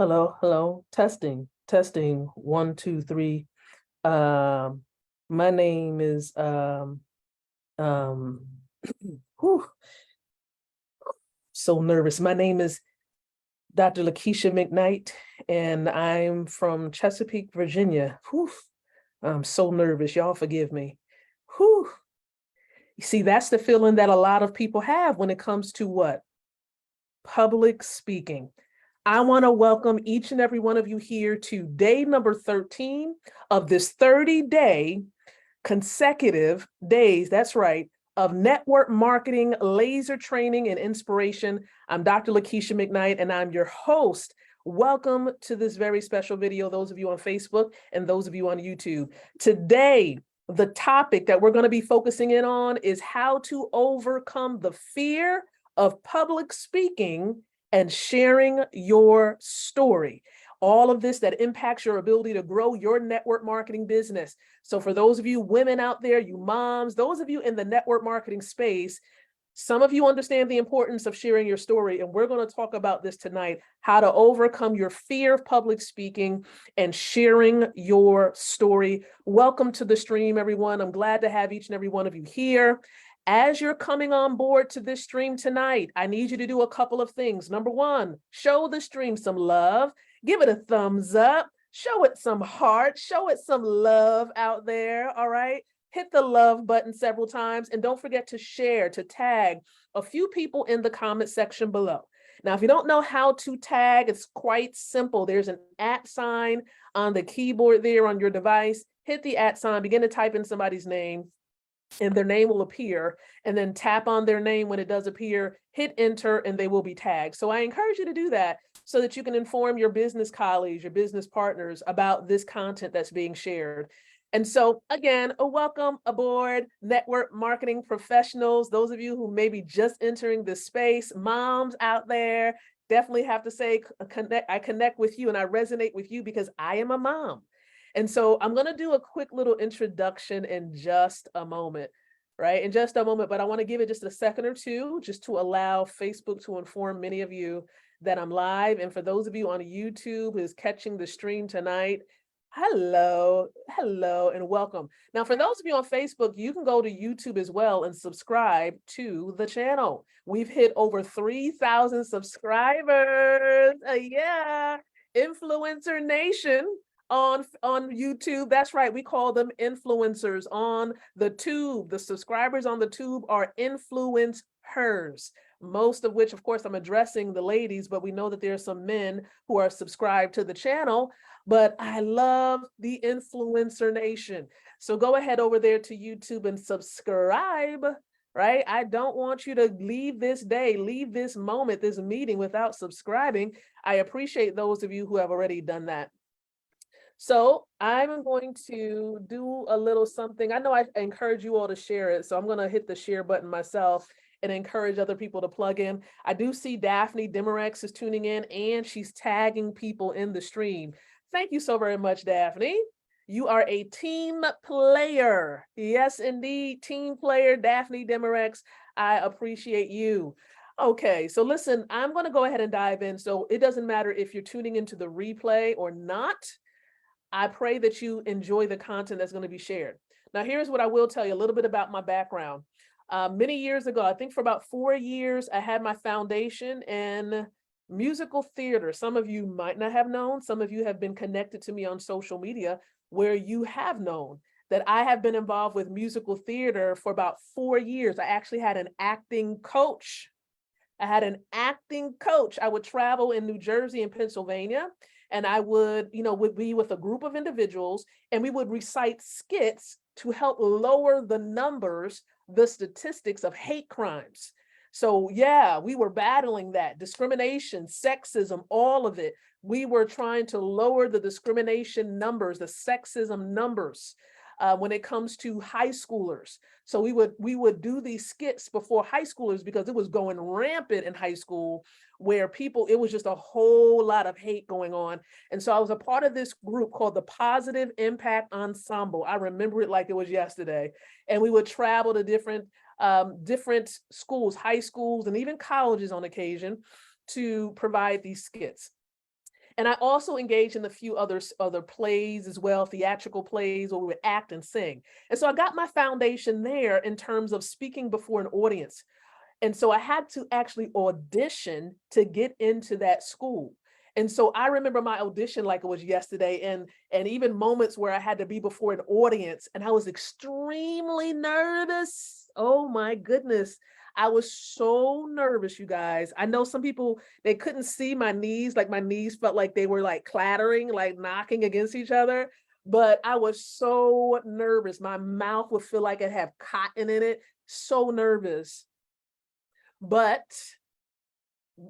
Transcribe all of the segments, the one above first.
Hello, hello. Testing, testing. One, two, three. Um, my name is um whew, so nervous. My name is Dr. Lakeisha McKnight, and I'm from Chesapeake, Virginia. Whew, I'm so nervous. Y'all forgive me. Whew. You see, that's the feeling that a lot of people have when it comes to what? Public speaking. I want to welcome each and every one of you here to day number 13 of this 30-day consecutive days, that's right, of network marketing, laser training, and inspiration. I'm Dr. Lakeisha McKnight, and I'm your host. Welcome to this very special video, those of you on Facebook and those of you on YouTube. Today, the topic that we're going to be focusing in on is how to overcome the fear of public speaking and sharing your story. All of this that impacts your ability to grow your network marketing business. So for those of you women out there, you moms, those of you in the network marketing space, some of you understand the importance of sharing your story. And we're going to talk about this tonight, how to overcome your fear of public speaking and sharing your story. Welcome to the stream, everyone. I'm glad to have each and every one of you here. As you're coming on board to this stream tonight, I need you to do a couple of things. Number one, show the stream some love. Give it a thumbs up. Show it some heart. Show it some love out there, all right? Hit the love button several times. And don't forget to share, to tag a few people in the comment section below. Now, if you don't know how to tag, it's quite simple. There's an @ sign on the keyboard there on your device. Hit the @ sign, begin to type in somebody's name, and their name will appear, and then tap on their name when it does appear, hit enter, and they will be tagged. So I encourage you to do that so that you can inform your business colleagues, your business partners about this content that's being shared. And so again, a welcome aboard network marketing professionals, those of you who may be just entering this space, moms out there, definitely have to say, I connect with you and I resonate with you because I am a mom. And so I'm going to do a quick little introduction in just a moment, right? In just a moment, but I want to give it just a second or two just to allow Facebook to inform many of you that I'm live. And for those of you on YouTube who's catching the stream tonight, hello, hello, and welcome. Now, for those of you on Facebook, you can go to YouTube as well and subscribe to the channel. We've hit over 3,000 subscribers. Yeah, Influencer Nation on YouTube. That's right. We call them influencers on the tube. The subscribers on the tube are influencers, most of which, of course, I'm addressing the ladies, but we know that there are some men who are subscribed to the channel. But I love the Influencer Nation. So go ahead over there to YouTube and subscribe, right? I don't want you to leave this day, leave this moment, this meeting without subscribing. I appreciate those of you who have already done that. So I'm going to do a little something. I know I encourage you all to share it, so I'm going to hit the share button myself and encourage other people to plug in. I do see Daphne Demerex is tuning in and she's tagging people in the stream. Thank you so very much, Daphne. You are a team player. Yes, indeed, team player, Daphne Demerex. I appreciate you. Okay, so listen, I'm going to go ahead and dive in. So it doesn't matter if you're tuning into the replay or not. I pray that you enjoy the content that's going to be shared. Now, here's what I will tell you a little bit about my background. Many years ago, I think for about 4 years, I had my foundation in musical theater. Some of you might not have known. Some of you have been connected to me on social media where you have known that I have been involved with musical theater for about 4 years. I actually had an acting coach. I would travel in New Jersey and Pennsylvania, and I would be with a group of individuals, and we would recite skits to help lower the numbers, the statistics of hate crimes. So yeah, we were battling that discrimination, sexism, all of it. We were trying to lower the discrimination numbers, the sexism numbers when it comes to high schoolers. So we would do these skits before high schoolers because it was going rampant in high school where it was just a whole lot of hate going on. And so I was a part of this group called the Positive Impact Ensemble. I remember it like it was yesterday. And we would travel to different schools, high schools, and even colleges on occasion to provide these skits. And I also engaged in a few other plays as well, theatrical plays where we would act and sing. And so I got my foundation there in terms of speaking before an audience. And so I had to actually audition to get into that school. And so I remember my audition like it was yesterday, and even moments where I had to be before an audience and I was extremely nervous. Oh my goodness. I was so nervous, you guys. I know some people, they couldn't see my knees, like my knees felt like they were like clattering, like knocking against each other. But I was so nervous. My mouth would feel like it had cotton in it. So nervous. But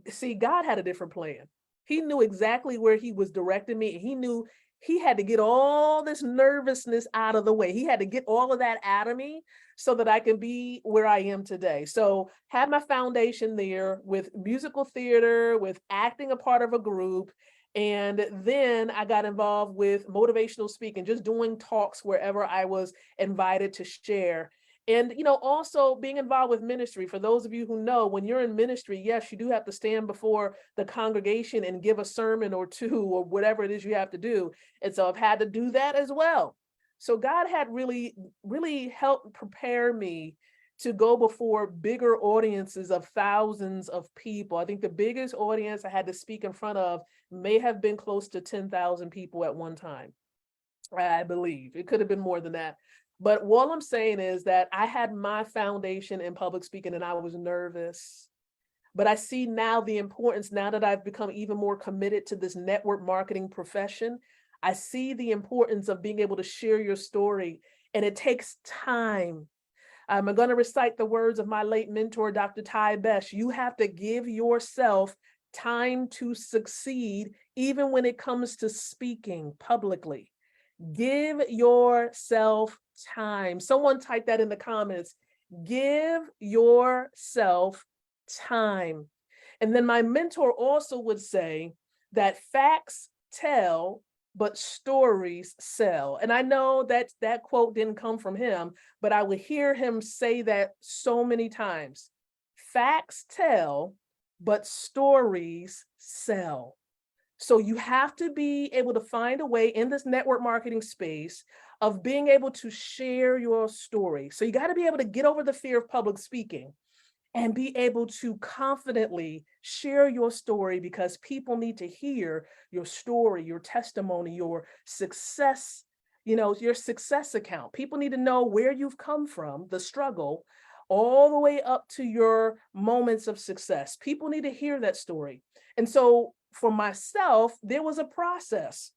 see, God had a different plan. He knew exactly where he was directing me. He knew he had to get all this nervousness out of the way. He had to get all of that out of me so that I can be where I am today. So had my foundation there with musical theater, with acting a part of a group. And then I got involved with motivational speaking, just doing talks wherever I was invited to share. And, also being involved with ministry. For those of you who know, when you're in ministry, yes, you do have to stand before the congregation and give a sermon or two or whatever it is you have to do. And so I've had to do that as well. So God had really, really helped prepare me to go before bigger audiences of thousands of people. I think the biggest audience I had to speak in front of may have been close to 10,000 people at one time. I believe it could have been more than that. But all I'm saying is that I had my foundation in public speaking and I was nervous. But I see now the importance, now that I've become even more committed to this network marketing profession, I see the importance of being able to share your story. And it takes time. I'm going to recite the words of my late mentor, Dr. Ty Besh. You have to give yourself time to succeed, even when it comes to speaking publicly. Give yourself time. Someone type that in the comments. Give yourself time. And then my mentor also would say that facts tell, but stories sell. And I know that that quote didn't come from him, but I would hear him say that so many times. Facts tell, but stories sell. So you have to be able to find a way in this network marketing space of being able to share your story. So you got to be able to get over the fear of public speaking and be able to confidently share your story, because people need to hear your story, your testimony, your success, your success account. People need to know where you've come from, the struggle, all the way up to your moments of success. People need to hear that story. And so for myself, there was a process.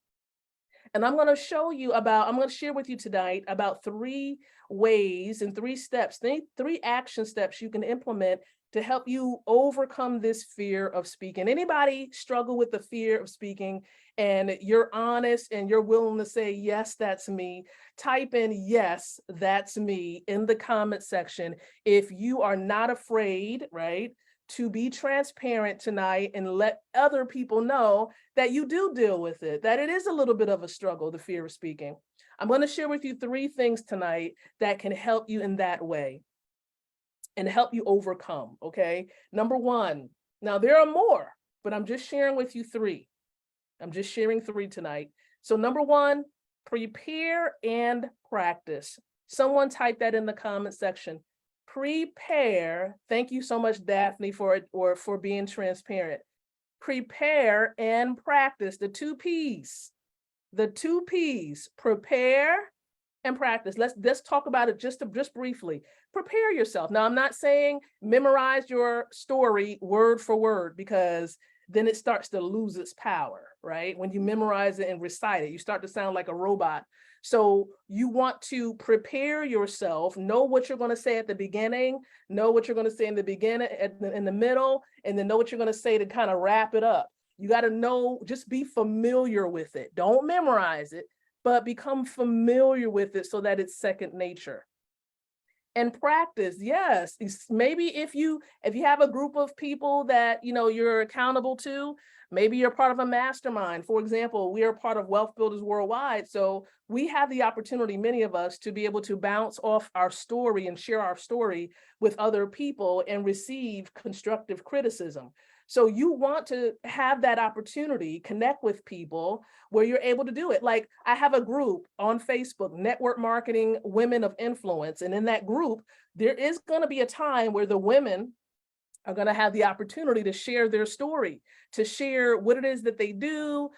And I'm going to share with you tonight about 3 ways and 3 steps, 3 action steps you can implement to help you overcome this fear of speaking. Anybody struggle with the fear of speaking and you're honest and you're willing to say, yes, that's me, type in, yes, that's me in the comment section. If you are not afraid, right, to be transparent tonight and let other people know that you do deal with it, that it is a little bit of a struggle, the fear of speaking. I'm going to share with you 3 things tonight that can help you in that way and help you overcome, okay? Number 1, now there are more, but I'm just sharing with you 3. I'm just sharing 3 tonight. So number 1, prepare and practice. Someone type that in the comment section. Prepare. Thank you so much, Daphne, for being transparent. Prepare and practice. The 2 P's. The 2 P's. Prepare and practice. Let's talk about it just briefly. Prepare yourself. Now, I'm not saying memorize your story word for word, because then it starts to lose its power, right? When you memorize it and recite it, you start to sound like a robot. So you want to prepare yourself, know what you're going to say at the beginning, know what you're going to say in the beginning, in the middle, and then know what you're going to say to kind of wrap it up. You got to know, just be familiar with it. Don't memorize it, but become familiar with it so that it's second nature. And practice, yes. Maybe if you have a group of people that you're accountable to, Maybe you're part of a mastermind. For example, we are part of Wealth Builders Worldwide. So we have the opportunity, many of us, to be able to bounce off our story and share our story with other people and receive constructive criticism. So you want to have that opportunity, connect with people where you're able to do it. Like I have a group on Facebook, Network Marketing Women of Influence. And in that group, there is going to be a time where the women are going to have the opportunity to share their story, to share what it is that they do,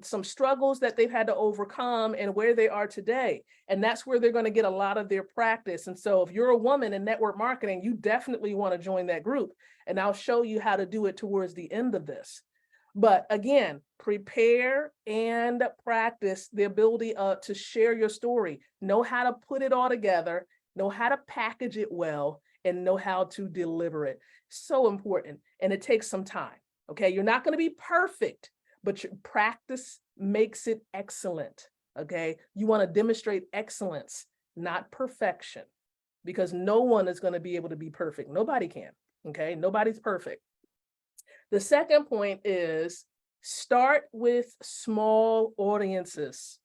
some struggles that they've had to overcome and where they are today. And that's where they're going to get a lot of their practice. And so if you're a woman in network marketing, you definitely want to join that group. And I'll show you how to do it towards the end of this. But again, prepare and practice the ability to share your story, know how to put it all together, know how to package it well, and know how to deliver it. So important. And it takes some time. Okay. You're not going to be perfect, but your practice makes it excellent. Okay. You want to demonstrate excellence, not perfection, because no one is going to be able to be perfect. Nobody can. Okay. Nobody's perfect. The second point is start with small audiences.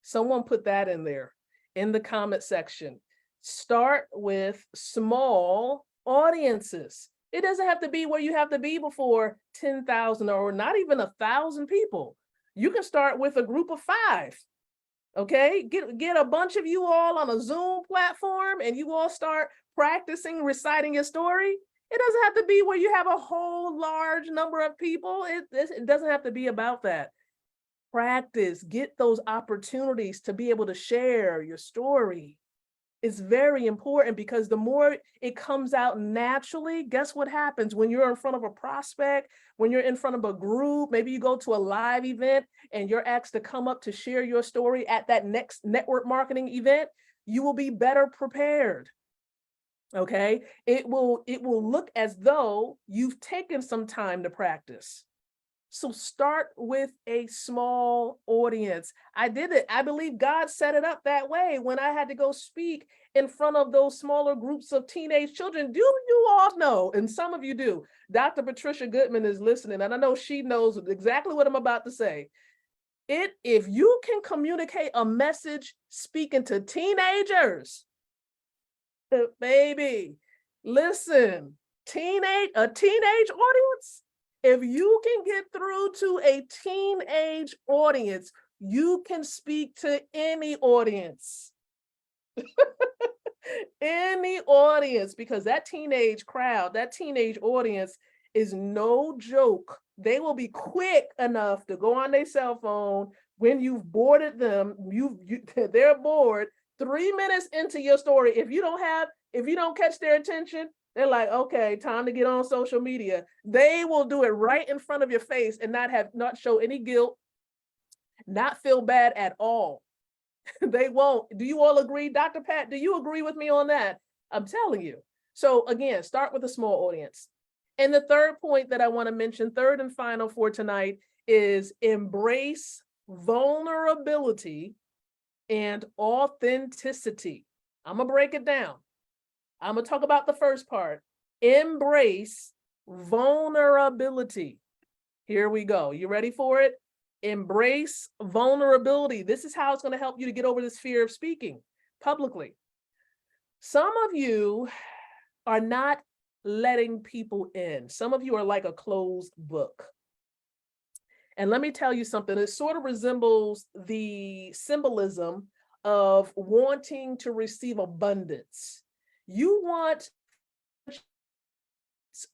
Someone put that in there in the comment section. Start with small audiences. It doesn't have to be where you have to be before 10,000 or not even 1,000 people. You can start with a group of 5. Okay, get a bunch of you all on a Zoom platform and you all start practicing reciting your story. It doesn't have to be where you have a whole large number of people. It doesn't have to be about that. Practice, get those opportunities to be able to share your story. It's very important because the more it comes out naturally, guess what happens when you're in front of a prospect, when you're in front of a group, maybe you go to a live event and you're asked to come up to share your story at that next network marketing event, you will be better prepared. Okay, it will look as though you've taken some time to practice. So start with a small audience. I did it. I believe God set it up that way when I had to go speak in front of those smaller groups of teenage children. Do you all know, and some of you do, Dr. Patricia Goodman is listening, and I know she knows exactly what I'm about to say. If you can communicate a message speaking to teenagers, baby, listen, a teenage audience, if you can get through to a teenage audience, you can speak to any audience. Any audience, because that teenage crowd, that teenage audience is no joke. They will be quick enough to go on their cell phone when you've boarded them. They're bored 3 minutes into your story. If you don't catch their attention, they're like, okay, time to get on social media. They will do it right in front of your face and not show any guilt, not feel bad at all. They won't. Do you all agree? Dr. Pat, do you agree with me on that? I'm telling you. So again, start with a small audience. And the third point that I want to mention, third and final for tonight, is embrace vulnerability and authenticity. I'm going to break it down. I'm going to talk about the first part. Embrace vulnerability. Here we go. You ready for it? Embrace vulnerability. This is how it's going to help you to get over this fear of speaking publicly. Some of you are not letting people in. Some of you are like a closed book. And let me tell you something. It sort of resembles the symbolism of wanting to receive abundance. You want,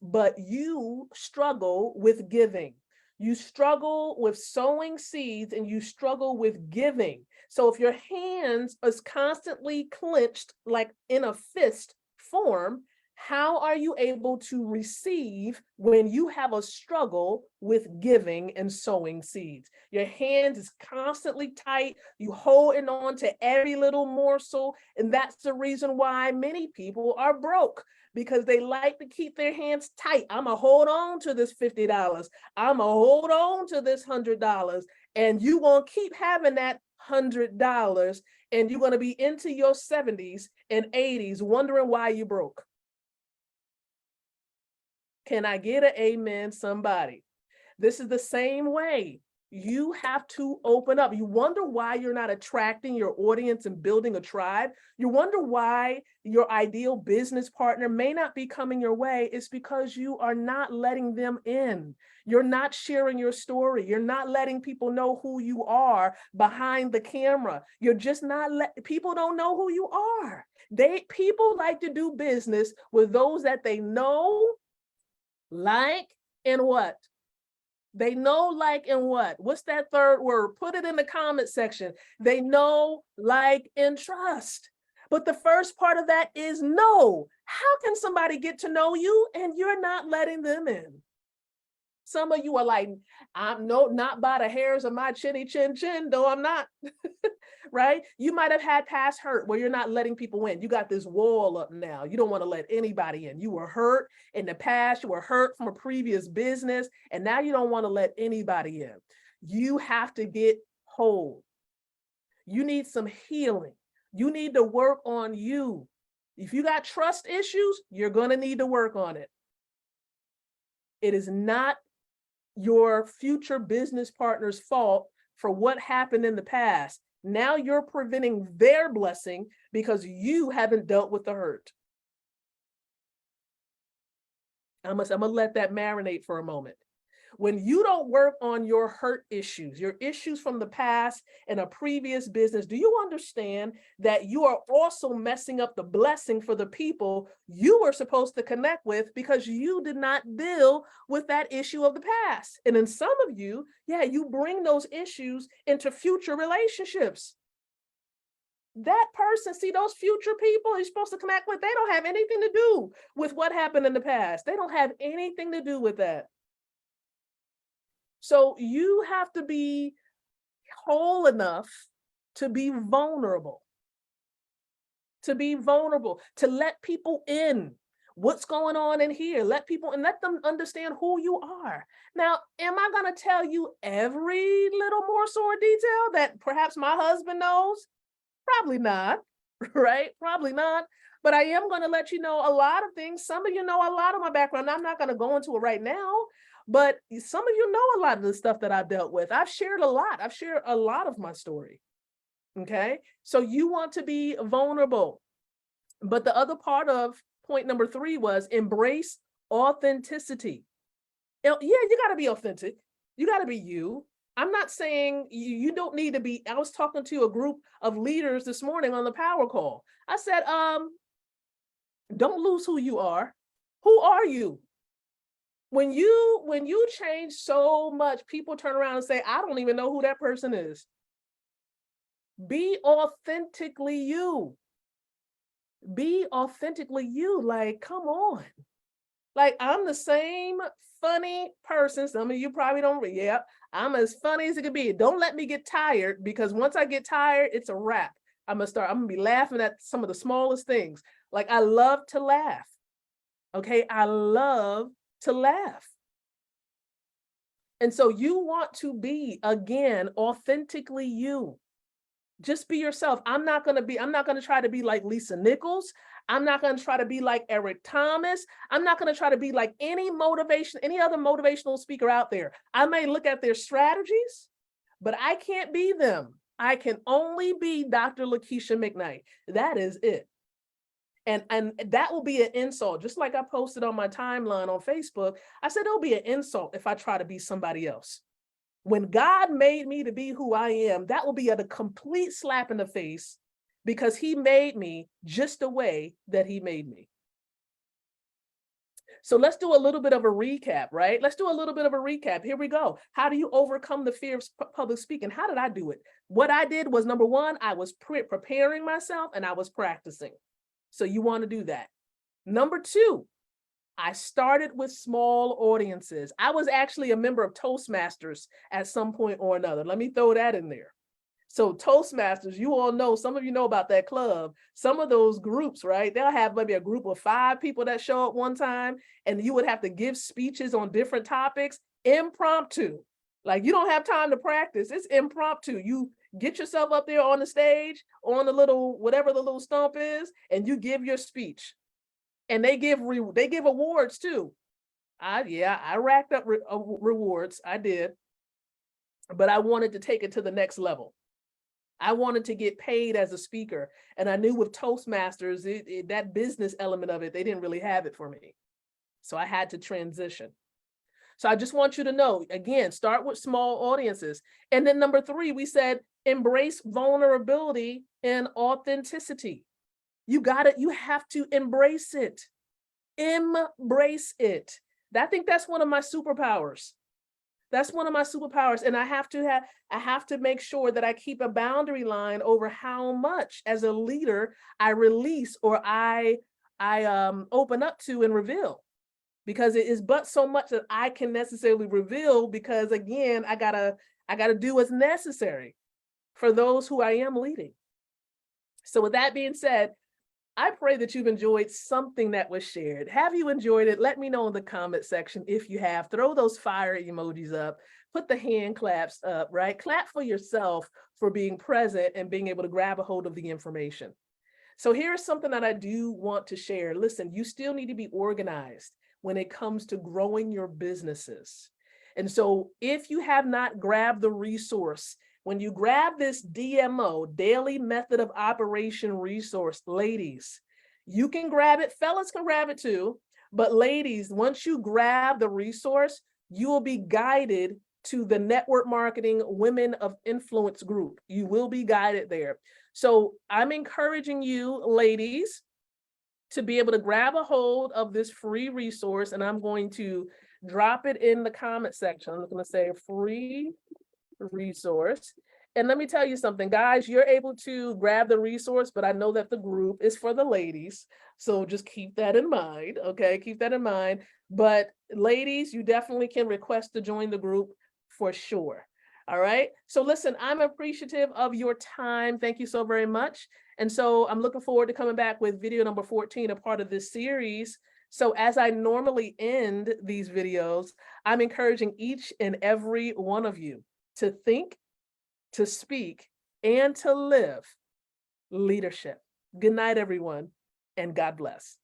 but you struggle with giving. You struggle with sowing seeds and you struggle with giving. So if your hands is constantly clenched, like in a fist form, how are you able to receive when you have a struggle with giving and sowing seeds? Your hands is constantly tight. You holding on to every little morsel. And that's the reason why many people are broke, because they like to keep their hands tight. I'm going to hold on to this $50. I'm going to hold on to this $100. And you won't keep having that $100. And you're going to be into your 70s and 80s wondering why you broke. Can I get an amen, somebody? This is the same way. You have to open up. You wonder why you're not attracting your audience and building a tribe. You wonder why your ideal business partner may not be coming your way. It's because you are not letting them in. You're not sharing your story. You're not letting people know who you are behind the camera. You're just not people don't know who you are. People like to do business with those that they know, like, and what? They know, like, and what? What's that third word? Put it in the comment section. They know, like, and trust. But the first part of that is know. How can somebody get to know you and you're not letting them in? Some of you are like, I'm not by the hairs of my chinny chin chin, though I'm not, right? You might have had past hurt where you're not letting people in. You got this wall up now. You don't want to let anybody in. You were hurt in the past. You were hurt from a previous business, and now you don't want to let anybody in. You have to get whole. You need some healing. You need to work on you. If you got trust issues, you're going to need to work on it. It is not your future business partner's fault for what happened in the past. Now you're preventing their blessing because you haven't dealt with the hurt. I'm gonna let that marinate for a moment. When you don't work on your hurt issues, your issues from the past and a previous business, do you understand that you are also messing up the blessing for the people you were supposed to connect with because you did not deal with that issue of the past? And in some of you, yeah, you bring those issues into future relationships. That person, see, those future people you're supposed to connect with, they don't have anything to do with what happened in the past. They don't have anything to do with that. So you have to be whole enough to be vulnerable, to let people in. What's going on in here? Let people and let them understand who you are. Now, am I going to tell you every little morsel or detail that perhaps my husband knows? Probably not, right? Probably not. But I am going to let you know a lot of things. Some of you know a lot of my background. I'm not going to go into it right now. But some of you know a lot of the stuff that I've dealt with. I've shared a lot. I've shared a lot of my story. Okay. So you want to be vulnerable. But the other part of point number 3 was embrace authenticity. Yeah, you got to be authentic. You got to be you. I'm not saying you don't need to be. I was talking to a group of leaders this morning on the power call. I said, don't lose who you are. Who are you? When you change so much, people turn around and say, I don't even know who that person is. Be authentically you. Be authentically you. Like, come on. Like, I'm the same funny person. Some of you probably don't. Yeah, I'm as funny as it could be. Don't let me get tired, because once I get tired, it's a wrap. I'm gonna be laughing at some of the smallest things. Like, I love to laugh. Okay, I love to laugh. And so you want to be, again, authentically you. Just be yourself. I'm not going to try to be like Lisa Nichols. I'm not going to try to be like Eric Thomas. I'm not going to try to be like any other motivational speaker out there. I may look at their strategies, but I can't be them. I can only be Dr. Lakeisha McKnight. That is it. And that will be an insult. Just like I posted on my timeline on Facebook, I said it'll be an insult if I try to be somebody else. When God made me to be who I am, that will be a complete slap in the face, because he made me just the way that he made me. So let's do a little bit of a recap, right? Let's do a little bit of a recap. Here we go. How do you overcome the fear of public speaking? How did I do it? What I did was, number 1, I was preparing myself and I was practicing. So you want to do that. Number 2, I started with small audiences. I was actually a member of Toastmasters at some point or another. Let me throw that in there. So Toastmasters, you all know, some of you know about that club. Some of those groups, right? They'll have maybe a group of 5 people that show up one time, and you would have to give speeches on different topics, impromptu. Like, you don't have time to practice. It's impromptu. You get yourself up there on the stage, on the little, whatever the little stump is, and you give your speech. And they give awards too. I racked up rewards. I did, but I wanted to take it to the next level. I wanted to get paid as a speaker. And I knew with Toastmasters, that business element of it, they didn't really have it for me. So I had to transition. So I just want you to know, again, start with small audiences. And then number 3, we said, embrace vulnerability and authenticity. You have to embrace it. Embrace it. I think that's one of my superpowers. That's one of my superpowers. And I have to make sure that I keep a boundary line over how much as a leader I release or I open up to and reveal. Because it is but so much that I can necessarily reveal, because again, I gotta do what's necessary for those who I am leading. So with that being said, I pray that you've enjoyed something that was shared. Have you enjoyed it? Let me know in the comment section if you have. Throw those fire emojis up, put the hand claps up, right? Clap for yourself for being present and being able to grab a hold of the information. So here's something that I do want to share. Listen, you still need to be organized when it comes to growing your businesses. And so if you have not grabbed the resource, when you grab this DMO, Daily Method of Operation resource, ladies, you can grab it. Fellas can grab it too. But ladies, once you grab the resource, you will be guided to the Network Marketing Women of Influence group. You will be guided there. So I'm encouraging you, ladies, to be able to grab a hold of this free resource. And I'm going to drop it in the comment section. I'm going to say free resource. And let me tell you something, guys, you're able to grab the resource, but I know that the group is for the ladies. So just keep that in mind. Okay, keep that in mind. But ladies, you definitely can request to join the group for sure. All right. So listen, I'm appreciative of your time. Thank you so very much. And so I'm looking forward to coming back with video number 14, a part of this series. So as I normally end these videos, I'm encouraging each and every one of you to think, to speak, and to live leadership. Good night, everyone, and God bless.